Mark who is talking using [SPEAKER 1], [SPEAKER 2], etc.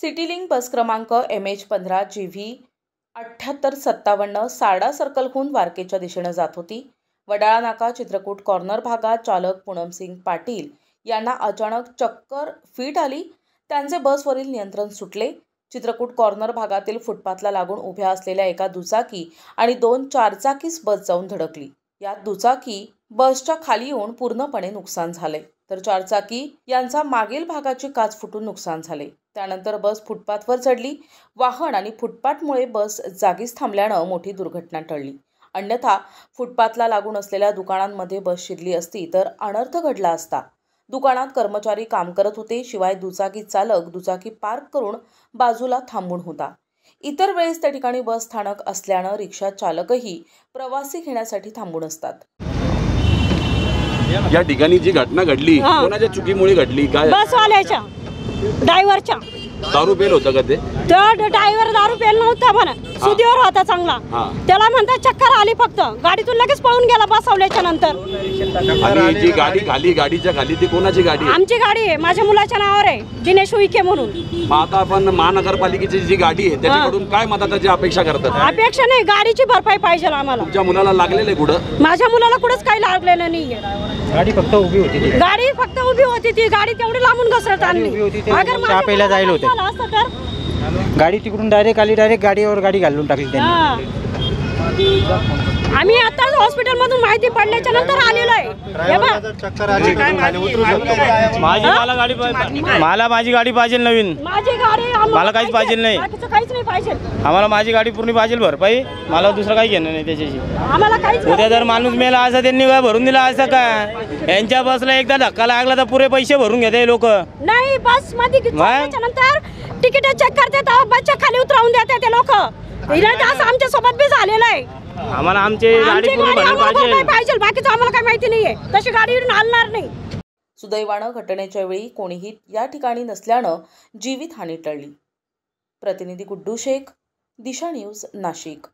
[SPEAKER 1] सिटीलिंक बस क्रमांक MH15 GV 7857 Sarda सर्कलहून वारकेच्या दिशेने जात होती। वडाळा नाका चित्रकूट कॉर्नर भागात चालक पूनमसिंग पाटील यांना अचानक चक्कर फिट आली। त्यांचे बसवरील नियंत्रण सुटले। चित्रकूट कॉर्नर भागातील फुटपाथला लागून उभ्या असलेल्या एका दुचाकी आणि 2 चारचाकीस बस जाऊन धडकली। यात दुचाकी बसच्या खाली येऊन पूर्णपणे नुकसान झाले, तर चारचाकी यांचा मागील भागाची काच फुटून नुकसान झाले। त्यानंतर बस फुटपाथवर चढली। वाहन आणि फुटपाथमुळे बस जागीच थांबल्याने मोठी दुर्घटना टळली। अन्यथा फुटपाथला लागून असलेल्या दुकानांमध्ये बस शिरली असती तर अनर्थ घडला असता। दुकानात कर्मचारी काम करत होते, शिवाय दुचाकी चालक दुचाकी पार्क करून बाजूला थांबून होता। इतर वेळेस त्या ठिकाणी बस स्थानक असल्याने रिक्षा चालकही प्रवासी घेण्यासाठी थांबून असतात।
[SPEAKER 2] या ठिकाणी जी घटना घडली कोणाच्या चुकीमुळे घडली? काय
[SPEAKER 3] बसवाल्याच्या ड्रायव्हरच्या
[SPEAKER 2] दारू पेल होता का ते?
[SPEAKER 3] ड्रायव्हर दारू पेल नव्हता म्हणा, सुदीवर होता चांगला। त्याला म्हणतात चक्कर आली, फक्त गाडीतून लगेच पळून गेला बसवल्याच्या नंतर।
[SPEAKER 2] आणि जी गाडी खाली, गाडीच्या खाली ती कोणाची गाडी?
[SPEAKER 3] आमची गाडी आहे, माझ्या मुलाच्या नावावर आहे, दिनेश उईके म्हणून।
[SPEAKER 2] मग आता आपण महानगरपालिकेची जी गाडी आहे त्याच्याकडून काय मदताची अपेक्षा करतात?
[SPEAKER 3] अपेक्षा नाही, गाडीची भरपाई पाहिजे आम्हाला।
[SPEAKER 2] तुमच्या मुलाला लागलेलं आहे कुठं?
[SPEAKER 3] माझ्या मुलाला कुठंच काही लागलेलं नाहीये।
[SPEAKER 4] गाडी फक्त उभी होती,
[SPEAKER 3] गाडी फक्त उभी होती, ती गाडी तेवढी लांबून घसरत आणली। अगर
[SPEAKER 4] चहा प्यायला जायला होते, गाडी तिकडून डायरेक्ट आली, डायरेक्ट गाडीवर गाडी घालून टाकली त्यांनी। आम्ही
[SPEAKER 3] आता हॉस्पिटल मधून माहिती पडल्याच्या नंतर आलेलो आहे।
[SPEAKER 4] मला माझी गाडी पाहिजे नवीन,
[SPEAKER 3] माझी गाडी
[SPEAKER 4] मला काहीच पाहिजे नाही,
[SPEAKER 3] काहीच नाही पाहिजे
[SPEAKER 4] आम्हाला। माझी गाडी पूर्ण पाहिजे भरपाई, मला दुसरं काही घेणं नाही त्याच्याशी।
[SPEAKER 3] आम्हाला काहीच
[SPEAKER 4] उद्या जर माणूस मेला असं त्यांनी काय भरून दिला असं काय? यांच्या बसला एकदा धक्का लागला तर पुरे पैसे भरून घेते लोक।
[SPEAKER 3] नाही, बस मध्ये नंतर तिकीट चेक करतात, बसच्या खाली उतरवून देतात ते लोक। असं आमच्या सोबत बी झालेलं आहे।
[SPEAKER 4] आम्हाला आमची गाडी
[SPEAKER 3] पाहिजे, बाकीचं आम्हाला काही माहिती नाहीये, तशी गाडी हलणार नाही।
[SPEAKER 1] सुदैवानं घटनेच्या वेळी कोणीही या ठिकाणी नसल्यानं जीवितहानी टळली। प्रतिनिधी गुड्डू शेख, दिशा न्यूज, नाशिक।